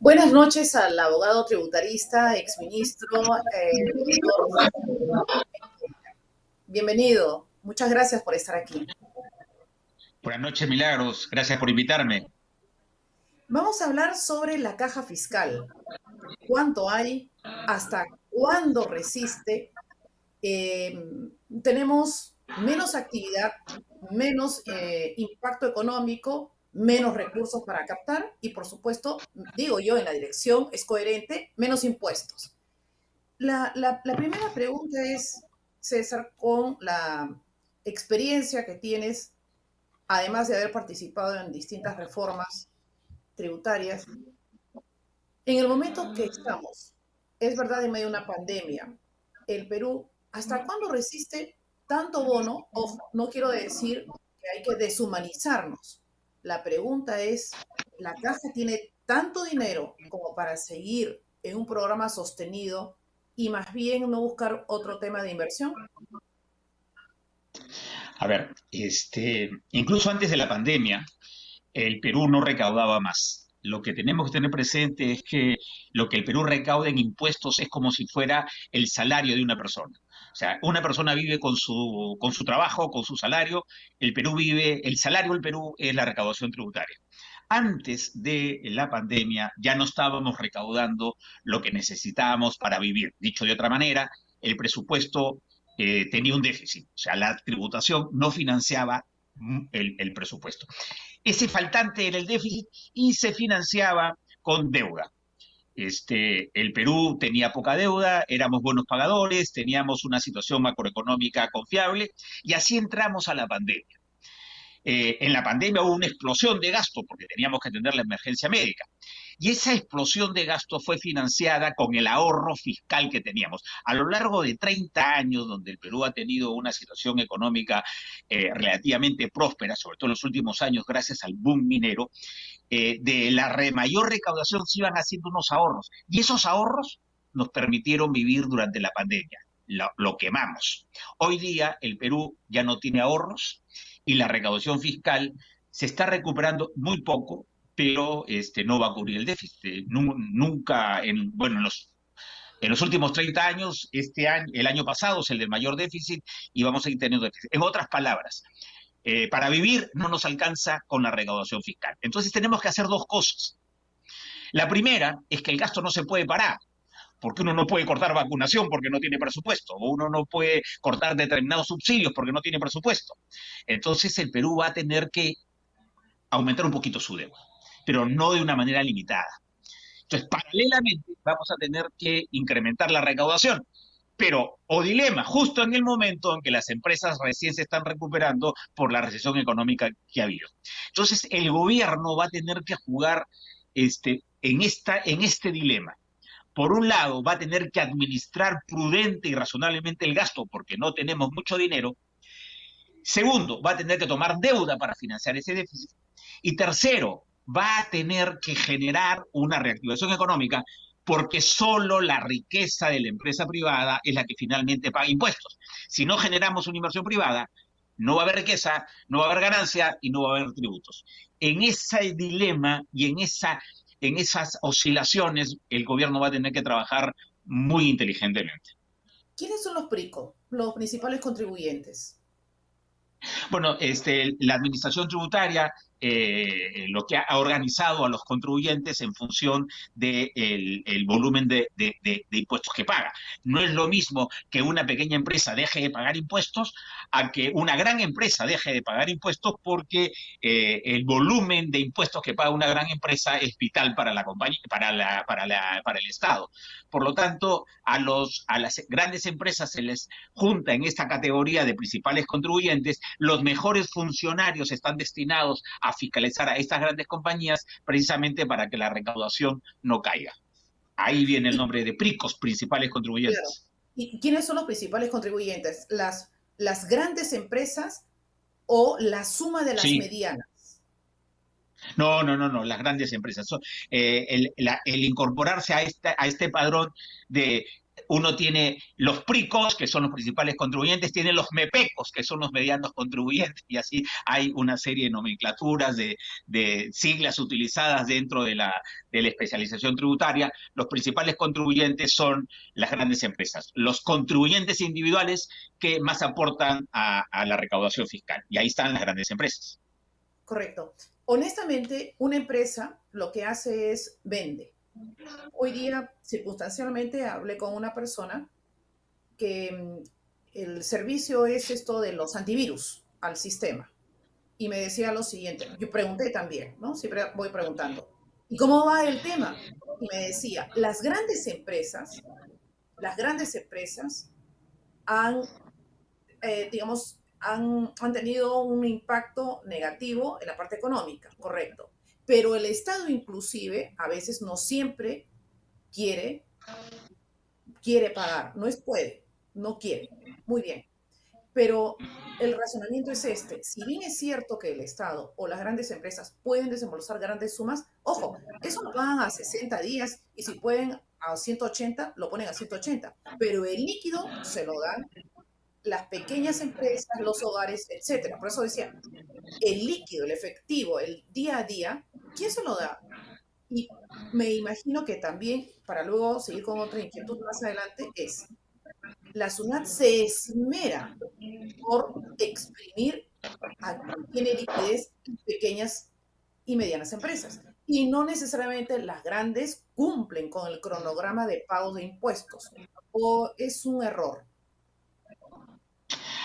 Buenas noches al abogado tributarista, exministro, doctor. Bienvenido. Muchas gracias por estar aquí. Buenas noches, Milagros. Gracias por invitarme. Vamos a hablar sobre la caja fiscal. ¿Cuánto hay? ¿Hasta cuándo resiste? Eh, Tenemos menos actividad, menos impacto económico, menos recursos para captar y, por supuesto, digo yo, en la dirección es coherente, menos impuestos. La primera pregunta es, César, con la experiencia que tienes, además de haber participado en distintas reformas tributarias, en el momento que estamos, es verdad, en medio de una pandemia, el Perú, ¿hasta cuándo resiste tanto bono? Ojo, no quiero decir que hay que deshumanizarnos. La pregunta es, ¿la caja tiene tanto dinero como para seguir en un programa sostenido y más bien no buscar otro tema de inversión? A ver, incluso antes de la pandemia, el Perú no recaudaba más. Lo que tenemos que tener presente es que lo que el Perú recauda en impuestos es como si fuera el salario de una persona. O sea, una persona vive con su trabajo, con su salario. El Perú vive, el salario del Perú es la recaudación tributaria. Antes de la pandemia ya no estábamos recaudando lo que necesitábamos para vivir. Dicho de otra manera, el presupuesto tenía un déficit, o sea, la tributación no financiaba el presupuesto. Ese faltante era el déficit y se financiaba con deuda. El Perú tenía poca deuda, éramos buenos pagadores, teníamos una situación macroeconómica confiable y así entramos a la pandemia. En la pandemia hubo una explosión de gasto porque teníamos que atender la emergencia médica. Y esa explosión de gasto fue financiada con el ahorro fiscal que teníamos. A lo largo de 30 años, donde el Perú ha tenido una situación económica relativamente próspera, sobre todo en los últimos años, gracias al boom minero, de la mayor recaudación se iban haciendo unos ahorros. Y esos ahorros nos permitieron vivir durante la pandemia. Lo quemamos. Hoy día el Perú ya no tiene ahorros y la recaudación fiscal se está recuperando muy poco, pero no va a cubrir el déficit. Nunca, bueno, en los últimos 30 años, este año, el año pasado es el del mayor déficit y vamos a ir teniendo déficit. En otras palabras, para vivir no nos alcanza con la recaudación fiscal. Entonces tenemos que hacer dos cosas. La primera es que el gasto no se puede parar, porque uno no puede cortar vacunación porque no tiene presupuesto, o uno no puede cortar determinados subsidios porque no tiene presupuesto. Entonces el Perú va a tener que aumentar un poquito su deuda, pero no de una manera limitada. Entonces, paralelamente, vamos a tener que incrementar la recaudación. Pero, o dilema, justo en el momento en que las empresas recién se están recuperando por la recesión económica que ha habido. Entonces, el gobierno va a tener que jugar en este dilema. Por un lado, va a tener que administrar prudente y razonablemente el gasto porque no tenemos mucho dinero. Segundo, va a tener que tomar deuda para financiar ese déficit. Y tercero, va a tener que generar una reactivación económica porque solo la riqueza de la empresa privada es la que finalmente paga impuestos. Si no generamos una inversión privada, no va a haber riqueza, no va a haber ganancia y no va a haber tributos. En ese dilema y en esas oscilaciones, el gobierno va a tener que trabajar muy inteligentemente. ¿Quiénes son los PRICO, los principales contribuyentes? Bueno, la administración tributaria lo que ha organizado a los contribuyentes en función del de el volumen de impuestos que paga. No es lo mismo que una pequeña empresa deje de pagar impuestos a que una gran empresa deje de pagar impuestos porque el volumen de impuestos que paga una gran empresa es vital para la compañía, para el Estado. Por lo tanto, a las grandes empresas se les junta en esta categoría de principales contribuyentes. Los mejores funcionarios están destinados a fiscalizar a estas grandes compañías precisamente para que la recaudación no caiga. Ahí viene el Y, nombre de PRICOS, principales claro, contribuyentes. ¿y quiénes son los principales contribuyentes? ¿Las grandes empresas o la suma de las Sí, medianas? no, no, no, no, las grandes empresas. El incorporarse a este padrón de uno tiene los PRICOS, que son los principales contribuyentes, tiene los MEPECOS, que son los medianos contribuyentes, y así hay una serie de nomenclaturas, de siglas utilizadas dentro de la especialización tributaria. Los principales contribuyentes son las grandes empresas, los contribuyentes individuales que más aportan a la recaudación fiscal, y ahí están las grandes empresas. Correcto. Honestamente, una empresa lo que hace es vende. Hoy día, circunstancialmente, hablé con una persona que el servicio es esto de los antivirus al sistema. Y me decía lo siguiente, yo pregunté también, ¿no? Siempre voy preguntando, ¿y cómo va el tema? Y me decía, las grandes empresas han, digamos, han tenido un impacto negativo en la parte económica, correcto. Pero el Estado inclusive a veces no siempre quiere, quiere pagar, no es puede, no quiere. Muy bien. Pero el razonamiento es este. Si bien es cierto que el Estado o las grandes empresas pueden desembolsar grandes sumas, ojo, eso lo pagan a 60 días y si pueden a 180, lo ponen a 180. Pero el líquido se lo dan las pequeñas empresas, los hogares, etcétera. Por eso decía, el líquido, el efectivo, el día a día, ¿quién se lo da? Y me imagino que también, para luego seguir con otra inquietud más adelante, es la SUNAT se esmera por exprimir a quien tiene liquidez en pequeñas y medianas empresas. Y no necesariamente las grandes cumplen con el cronograma de pago de impuestos. ¿O es un error?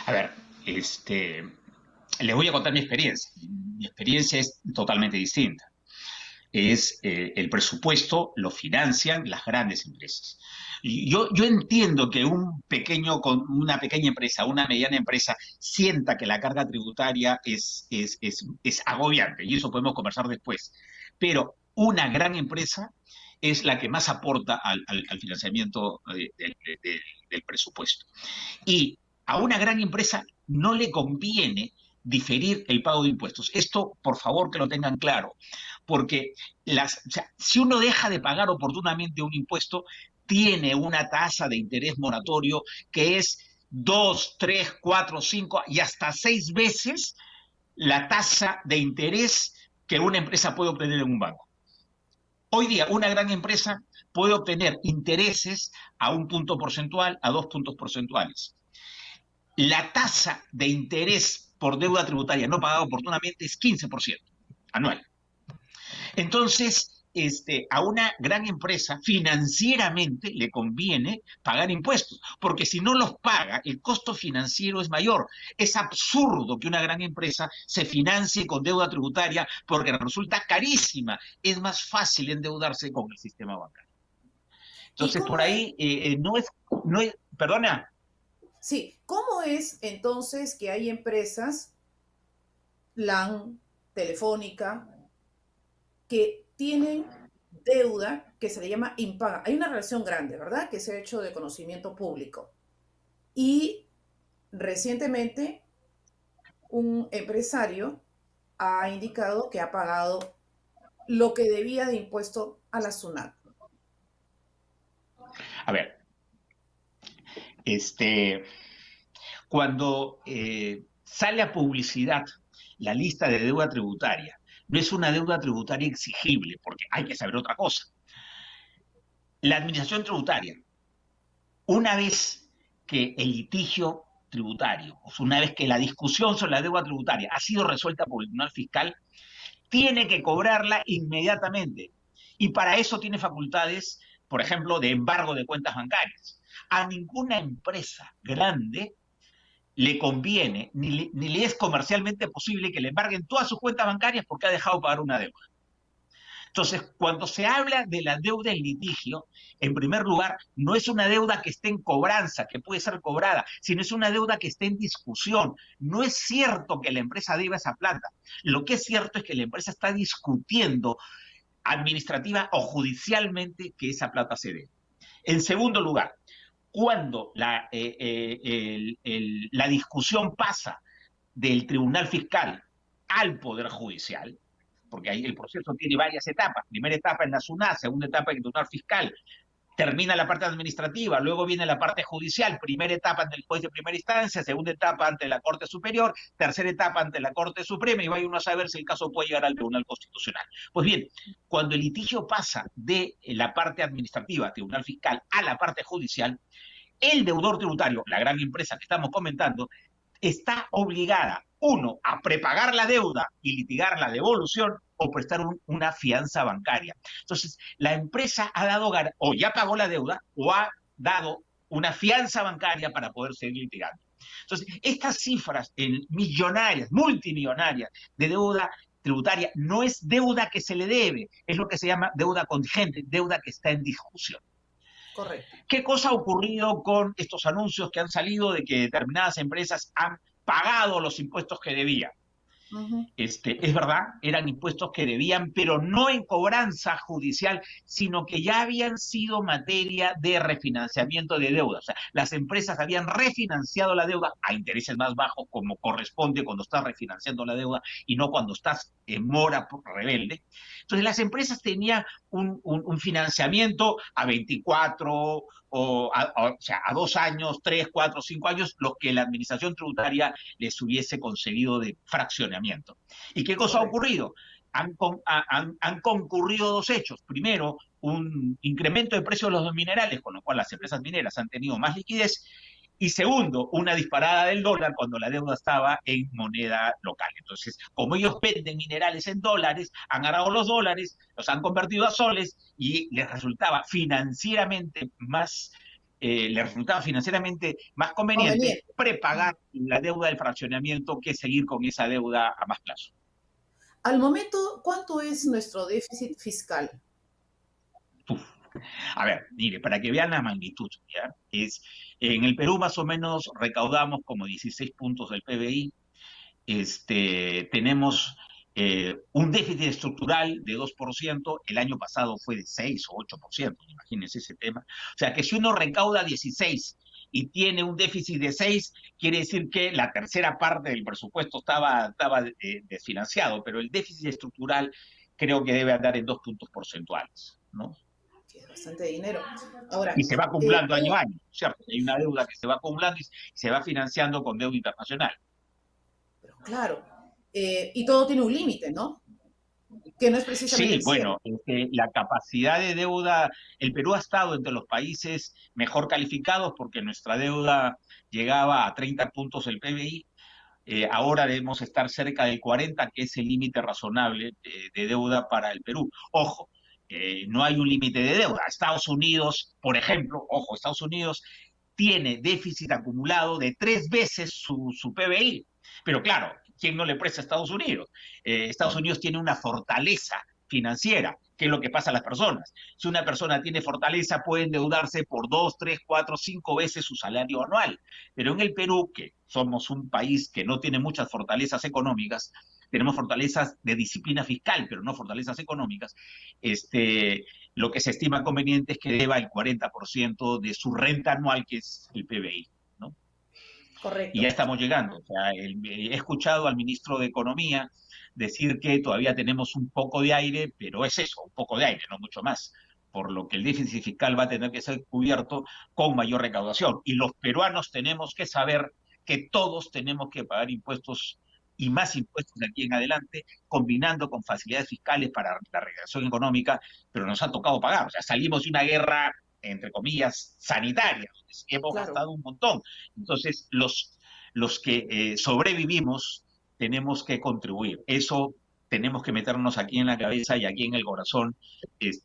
A ver, les voy a contar mi experiencia. Mi experiencia es totalmente distinta. El presupuesto lo financian las grandes empresas. Yo entiendo que una pequeña empresa, una mediana empresa, sienta que la carga tributaria es agobiante, y eso podemos conversar después. Pero una gran empresa es la que más aporta al financiamiento del presupuesto. Y a una gran empresa no le conviene diferir el pago de impuestos. Esto, por favor, que lo tengan claro, porque o sea, si uno deja de pagar oportunamente un impuesto, tiene una tasa de interés moratorio que es 2, 3, 4, 5 y hasta 6 veces la tasa de interés que una empresa puede obtener en un banco. Hoy día, una gran empresa puede obtener intereses a 1 punto porcentual, a 2 puntos porcentuales. La tasa de interés por deuda tributaria no pagada oportunamente es 15% anual. Entonces, a una gran empresa financieramente le conviene pagar impuestos, porque si no los paga, el costo financiero es mayor. Es absurdo que una gran empresa se financie con deuda tributaria porque resulta carísima. Es más fácil endeudarse con el sistema bancario. ¿Y Entonces, cómo por es? ahí no es, perdona. Sí, ¿cómo es entonces que hay empresas, LAN, Telefónica, que tienen deuda que se le llama impaga? Hay una relación grande, ¿verdad? Que se ha hecho de conocimiento público. Y recientemente un empresario ha indicado que ha pagado lo que debía de impuesto a la SUNAT. A ver, cuando sale a publicidad la lista de deuda tributaria, no es una deuda tributaria exigible, porque hay que saber otra cosa. La administración tributaria, una vez que el litigio tributario, o sea, una vez que la discusión sobre la deuda tributaria ha sido resuelta por el Tribunal Fiscal, tiene que cobrarla inmediatamente. Y para eso tiene facultades, por ejemplo, de embargo de cuentas bancarias. A ninguna empresa grande le conviene, ni le es comercialmente posible que le embarguen todas sus cuentas bancarias porque ha dejado de pagar una deuda. Entonces, cuando se habla de la deuda en litigio, en primer lugar, no es una deuda que esté en cobranza, que puede ser cobrada, sino es una deuda que esté en discusión. No es cierto que la empresa deba esa plata. Lo que es cierto es que la empresa está discutiendo administrativa o judicialmente que esa plata se dé. En segundo lugar, cuando la discusión pasa del Tribunal Fiscal al Poder Judicial, porque ahí el proceso tiene varias etapas. Primera etapa en la SUNAT, segunda etapa en el Tribunal Fiscal, termina la parte administrativa, luego viene la parte judicial, primera etapa ante el juez de primera instancia, segunda etapa ante la Corte Superior, tercera etapa ante la Corte Suprema, y va uno a saber si el caso puede llegar al Tribunal Constitucional. Pues bien, cuando el litigio pasa de la parte administrativa, Tribunal Fiscal, a la parte judicial, el deudor tributario, la gran empresa que estamos comentando, está obligada, uno, a prepagar la deuda y litigar la devolución o prestar una fianza bancaria. Entonces, la empresa ha dado, o ya pagó la deuda, o ha dado una fianza bancaria para poder seguir litigando. Entonces, estas cifras millonarias, multimillonarias, de deuda tributaria, no es deuda que se le debe, es lo que se llama deuda contingente, deuda que está en discusión. Correcto. ¿Qué cosa ha ocurrido con estos anuncios que han salido de que determinadas empresas han pagado los impuestos que debían? Es verdad, eran impuestos que debían, pero no en cobranza judicial, sino que ya habían sido materia de refinanciamiento de deuda. O sea, las empresas habían refinanciado la deuda a intereses más bajos, como corresponde cuando estás refinanciando la deuda y no cuando estás en mora rebelde. Entonces, las empresas tenían un financiamiento a 24 o sea, a 2 años, 3, 4, 5 años, los que la administración tributaria les hubiese concedido de fraccionamiento. ¿Y qué cosa ha Correcto. ocurrido? Han concurrido dos hechos. Primero, un incremento de precios de los minerales, con lo cual las empresas mineras han tenido más liquidez. Y segundo, una disparada del dólar cuando la deuda estaba en moneda local. Entonces, como ellos venden minerales en dólares, han agarrado los dólares, los han convertido a soles y les resultaba financieramente más conveniente Conveniente. prepagar la deuda del fraccionamiento que seguir con esa deuda a más plazo. Al momento, ¿cuánto es nuestro déficit fiscal? Uf. A ver, mire, para que vean la magnitud, ¿ya? En el Perú más o menos recaudamos como 16 puntos del PBI. Tenemos un déficit estructural de 2%, el año pasado fue de 6 o 8%, imagínense ese tema. O sea que si uno recauda 16 y tiene un déficit de 6, quiere decir que la tercera parte del presupuesto estaba desfinanciado, pero el déficit estructural creo que debe andar en 2 puntos porcentuales, ¿no? Que es bastante dinero. Ahora, Y se va acumulando año ¿cómo? a año, ¿cierto? Hay una deuda que se va acumulando y se va financiando con deuda internacional. Pero claro, y todo tiene un límite, ¿no? Que no es precisamente Sí, el cielo. bueno, la capacidad de deuda, el Perú ha estado entre los países mejor calificados porque nuestra deuda llegaba a 30 puntos del PBI. Ahora debemos estar cerca del 40, que es el límite razonable de deuda para el Perú. Ojo, no hay un límite de deuda. Estados Unidos, por ejemplo, ojo, Estados Unidos tiene déficit acumulado de 3 veces su PBI. Pero claro, ¿quién no le presta a Estados Unidos? Estados Unidos tiene una fortaleza financiera, que es lo que pasa a las personas. Si una persona tiene fortaleza, puede endeudarse por 2, 3, 4, 5 veces su salario anual. Pero en el Perú, que somos un país que no tiene muchas fortalezas económicas, tenemos fortalezas de disciplina fiscal, pero no fortalezas económicas, lo que se estima conveniente es que deba el 40% de su renta anual, que es el PBI, ¿no? Y ya Correcto. estamos llegando. O sea, he escuchado al ministro de Economía decir que todavía tenemos un poco de aire, pero es eso, un poco de aire, no mucho más, por lo que el déficit fiscal va a tener que ser cubierto con mayor recaudación. Y los peruanos tenemos que saber que todos tenemos que pagar impuestos y más impuestos de aquí en adelante, combinando con facilidades fiscales para la recaudación económica, pero nos ha tocado pagar. O sea, salimos de una guerra, entre comillas, sanitaria, donde sí hemos Claro. gastado un montón. Entonces, los que sobrevivimos tenemos que contribuir. Eso tenemos que meternos aquí en la cabeza y aquí en el corazón.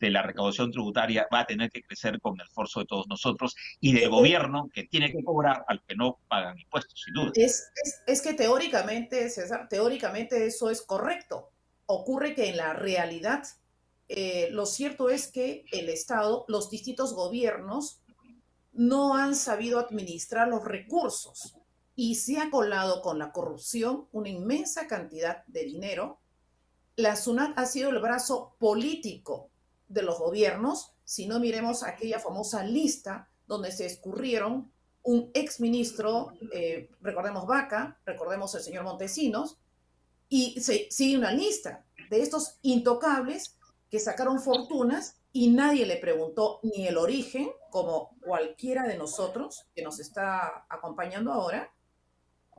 La recaudación tributaria va a tener que crecer con el esfuerzo de todos nosotros y del Eh, eh, gobierno, que tiene que cobrar al que no pagan impuestos, sin duda. es que teóricamente, César, teóricamente eso es correcto. Ocurre que en la realidad, lo cierto es que el Estado, los distintos gobiernos, no han sabido administrar los recursos y se ha colado con la corrupción una inmensa cantidad de dinero. La SUNAT ha sido el brazo político de los gobiernos. Si no, miremos aquella famosa lista donde se escurrieron un exministro, recordemos Vaca, recordemos el señor Montesinos, y sigue una lista de estos intocables que sacaron fortunas y nadie le preguntó ni el origen, como cualquiera de nosotros que nos está acompañando ahora,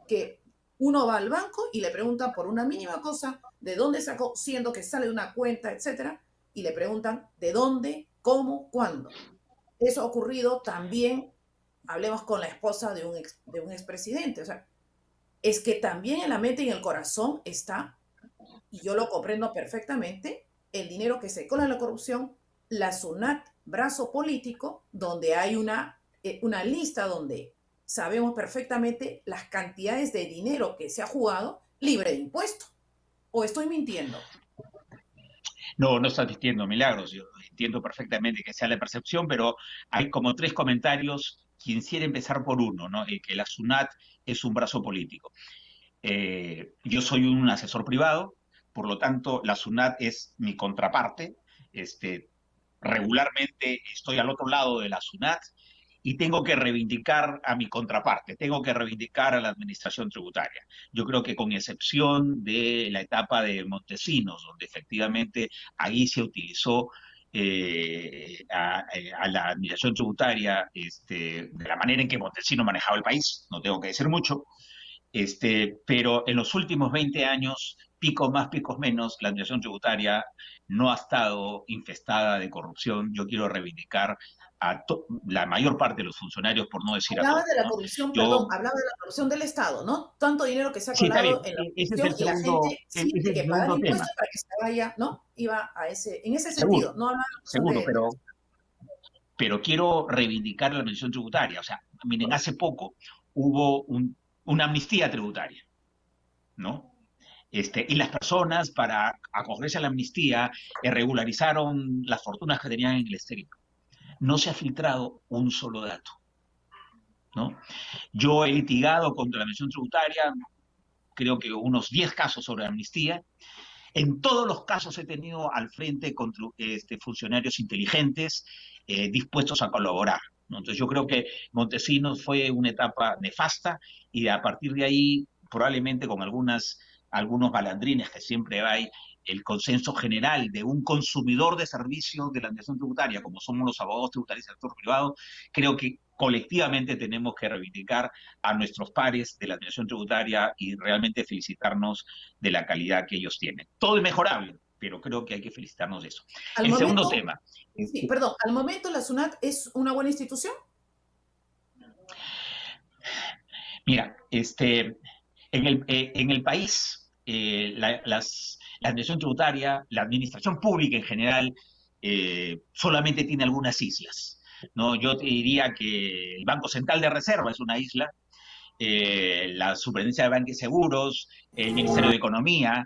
que uno va al banco y le pregunta por una mínima cosa de dónde sacó, siendo que sale de una cuenta, etcétera, y le preguntan de dónde, cómo, cuándo. Eso ha ocurrido también, hablemos con la esposa de un expresidente, o sea, es que también en la mente y en el corazón está, y yo lo comprendo perfectamente, el dinero que se cola en la corrupción, la SUNAT, brazo político, donde hay una lista donde sabemos perfectamente las cantidades de dinero que se ha jugado libre de impuesto. ¿O estoy mintiendo? No, no estás diciendo milagros. Yo entiendo perfectamente que sea la percepción, pero hay como tres comentarios. Quisiera empezar por uno, ¿no? Que la SUNAT es un brazo político. Yo soy un asesor privado, por lo tanto, la SUNAT es mi contraparte. Este, Regularmente estoy al otro lado de la SUNAT y tengo que reivindicar a mi contraparte, tengo que reivindicar a la administración tributaria. Yo creo que con excepción de la etapa de Montesinos, donde efectivamente ahí se utilizó a la administración tributaria de la manera en que Montesinos manejaba el país, no tengo que decir mucho, pero en los últimos 20 años, picos más, picos menos, la administración tributaria no ha estado infestada de corrupción. Yo quiero reivindicar a la mayor parte de los funcionarios, por no decir a Hablaba todos, de la ¿no? corrupción, perdón, Yo, hablaba de la corrupción del Estado, ¿no? Tanto dinero que se ha sí, está bien, colado en la ese es corrupción y la gente ese siente es el que pagar segundo tema, impuestos para que se vaya, ¿no? Iba en ese seguro, sentido, no hablaba de la corrupción seguro, de la... pero quiero reivindicar la administración tributaria. O sea, miren, hace poco hubo una amnistía tributaria, ¿no? Y las personas, para acogerse a la amnistía, regularizaron las fortunas que tenían en el exterior. No se ha filtrado un solo dato, ¿no? Yo he litigado contra la administración tributaria, creo que unos 10 casos sobre amnistía. En todos los casos he tenido al frente funcionarios inteligentes dispuestos a colaborar, ¿no? Entonces yo creo que Montesinos fue una etapa nefasta y a partir de ahí, probablemente con algunos balandrines que siempre hay, el consenso general de un consumidor de servicios de la administración tributaria, como somos los abogados tributarios del sector privado, creo que colectivamente tenemos que reivindicar a nuestros pares de la administración tributaria y realmente felicitarnos de la calidad que ellos tienen. Todo es mejorable, pero creo que hay que felicitarnos de eso. Al El segundo momento, tema, sí, perdón, al momento la SUNAT es una buena institución. mira, en el país, la administración tributaria, la administración pública en general, solamente tiene algunas islas, ¿no? Yo te diría que el Banco Central de Reserva es una isla, la Superintendencia de Bancos y Seguros, el Ministerio de Economía,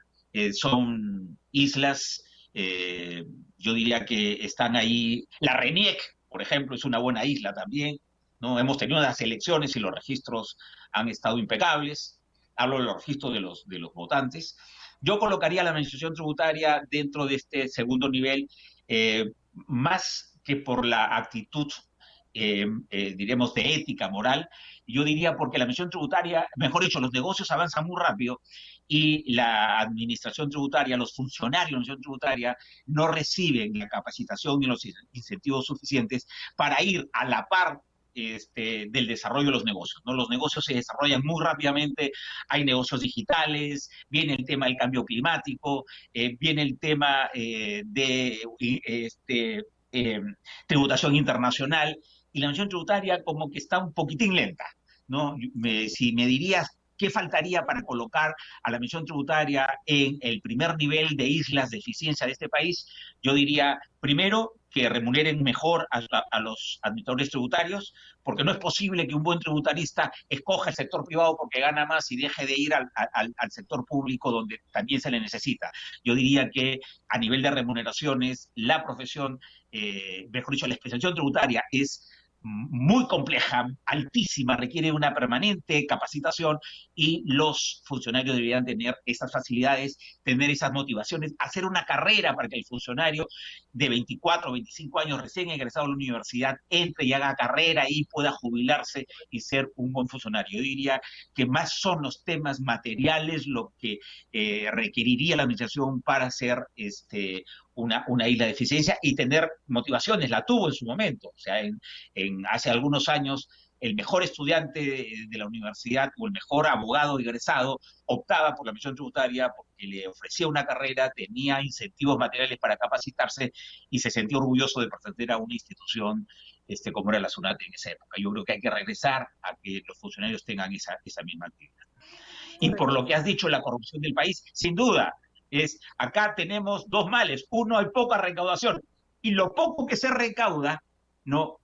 son islas, yo diría que están ahí. La RENIEC, por ejemplo, es una buena isla también, ¿no? Hemos tenido unas elecciones y los registros han estado impecables. Hablo de los registros de los votantes. Yo colocaría la administración tributaria dentro de este segundo nivel, más que por la actitud, diremos, de ética, moral. Yo diría porque la administración tributaria, mejor dicho, los negocios avanzan muy rápido y la administración tributaria, los funcionarios de la administración tributaria no reciben la capacitación ni los incentivos suficientes para ir a la par del desarrollo de los negocios, ¿no? Los negocios se desarrollan muy rápidamente, hay negocios digitales, viene el tema del cambio climático, viene el tema eh, tributación internacional, y la administración tributaria como que está un poquitín lenta, ¿no? Si me dirías qué faltaría para colocar a la administración tributaria en el primer nivel de islas de eficiencia de este país, yo diría, primero, que remuneren mejor a los administradores tributarios, porque no es posible que un buen tributarista escoja el sector privado porque gana más y deje de ir al sector público donde también se le necesita. Yo diría que a nivel de remuneraciones, la profesión, mejor dicho, la especialización tributaria es muy compleja, altísima, requiere una permanente capacitación y los funcionarios deberían tener esas facilidades, tener esas motivaciones, hacer una carrera para que el funcionario de 24 o 25 años recién egresado a la universidad entre y haga carrera y pueda jubilarse y ser un buen funcionario. Yo diría que más son los temas materiales lo que requeriría la administración para ser una isla de eficiencia y tener motivaciones. La tuvo en su momento. O sea, hace algunos años el mejor estudiante de la universidad o el mejor abogado egresado optaba por la misión tributaria porque le ofrecía una carrera, tenía incentivos materiales para capacitarse y se sentía orgulloso de pertenecer a una institución como era la SUNAT en esa época. Yo creo que hay que regresar a que los funcionarios tengan esa misma actividad. Y por Correcto. lo que has dicho, la corrupción del país, sin duda, acá tenemos dos males. Uno, hay poca recaudación. Y lo poco que se recauda, ¿no?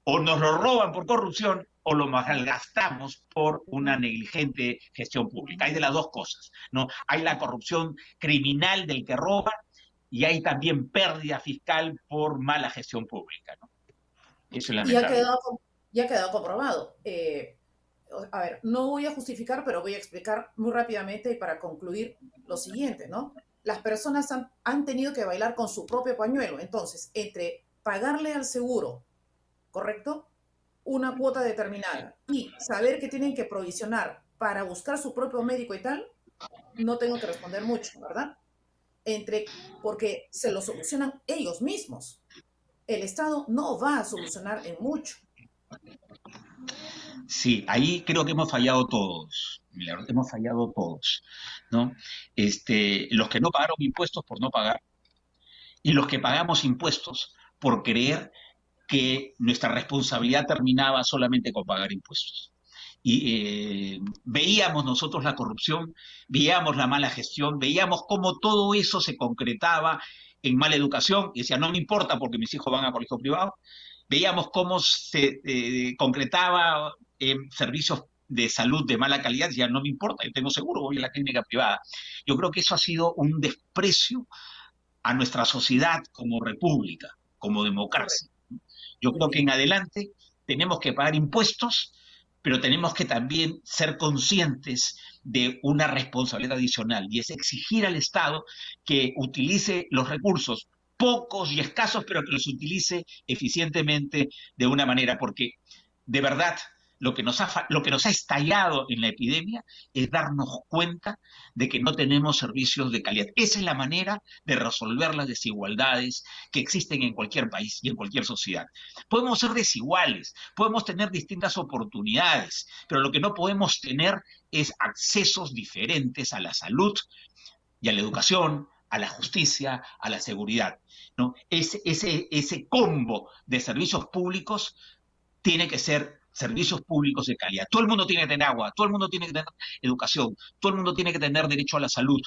O nos lo roban por corrupción o lo malgastamos por una negligente gestión pública. Hay de las dos cosas, ¿no? Hay la corrupción criminal del que roba y hay también pérdida fiscal por mala gestión pública, ¿no? Eso es Y ha lamentable. quedado, ya ha quedado comprobado. A ver, no voy a justificar, pero voy a explicar muy rápidamente y para concluir lo siguiente, ¿no? Las personas han tenido que bailar con su propio pañuelo. Entonces, entre pagarle al seguro, ¿correcto? Una cuota determinada y saber que tienen que provisionar para buscar su propio médico y tal, no tengo que responder mucho, ¿verdad? Porque se lo solucionan ellos mismos. El Estado no va a solucionar en mucho. Sí, ahí creo que hemos fallado todos, Milagros, hemos fallado todos, ¿no? Los que no pagaron impuestos por no pagar y los que pagamos impuestos por creer que nuestra responsabilidad terminaba solamente con pagar impuestos. Y veíamos nosotros la corrupción, veíamos la mala gestión, veíamos cómo todo eso se concretaba en mala educación, y decía, no me importa porque mis hijos van a colegio privado, veíamos cómo se concretaba en servicios de salud de mala calidad, ya no me importa, yo tengo seguro, voy a la clínica privada. Yo creo que eso ha sido un desprecio a nuestra sociedad como república, como democracia. Correcto. Yo Muy creo que en bien. adelante tenemos que pagar impuestos, pero tenemos que también ser conscientes de una responsabilidad adicional y es exigir al Estado que utilice los recursos pocos y escasos, pero que los utilice eficientemente de una manera, porque de verdad lo que nos ha estallado en la epidemia es darnos cuenta de que no tenemos servicios de calidad. Esa es la manera de resolver las desigualdades que existen en cualquier país y en cualquier sociedad. Podemos ser desiguales, podemos tener distintas oportunidades, pero lo que no podemos tener es accesos diferentes a la salud y a la educación, a la justicia, a la seguridad, ¿no? Ese combo de servicios públicos tiene que ser servicios públicos de calidad. Todo el mundo tiene que tener agua, todo el mundo tiene que tener educación, todo el mundo tiene que tener derecho a la salud,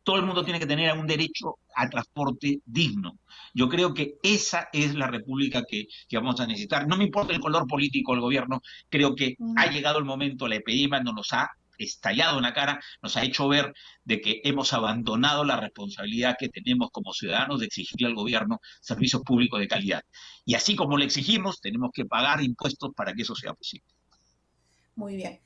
todo el Muy mundo bien. tiene que tener un derecho a transporte digno. Yo creo que esa es la república que vamos a necesitar. No me importa el color político del gobierno, creo que ha llegado el momento, la epidemia nos ha estallado en la cara, nos ha hecho ver de que hemos abandonado la responsabilidad que tenemos como ciudadanos de exigirle al gobierno servicios públicos de calidad. Y así como le exigimos, tenemos que pagar impuestos para que eso sea posible. Muy bien.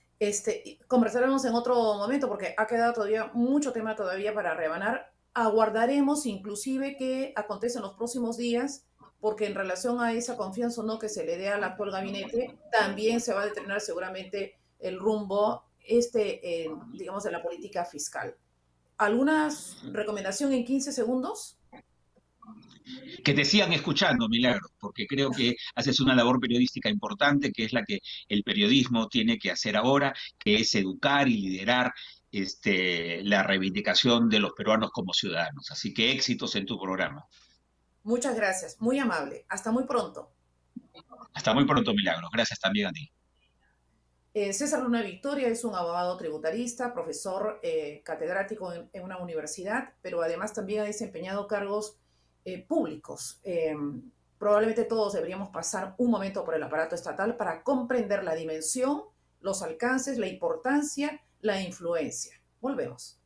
Conversaremos en otro momento porque ha quedado todavía mucho tema todavía para rebanar. Aguardaremos inclusive qué acontece en los próximos días, porque en relación a esa confianza o no que se le dé al actual gabinete, también se va a determinar seguramente el rumbo, digamos, de la política fiscal. ¿Alguna recomendación en 15 segundos? Que te sigan escuchando, Milagros, porque creo que haces una labor periodística importante, que es la que el periodismo tiene que hacer ahora, que es educar y liderar la reivindicación de los peruanos como ciudadanos. Así que éxitos en tu programa. Muchas gracias, muy amable. Hasta muy pronto. Hasta muy pronto, Milagros. Gracias también a ti. César Luna Victoria es un abogado tributarista, profesor catedrático en una universidad, pero además también ha desempeñado cargos públicos. Probablemente todos deberíamos pasar un momento por el aparato estatal para comprender la dimensión, los alcances, la importancia, la influencia. Volvemos.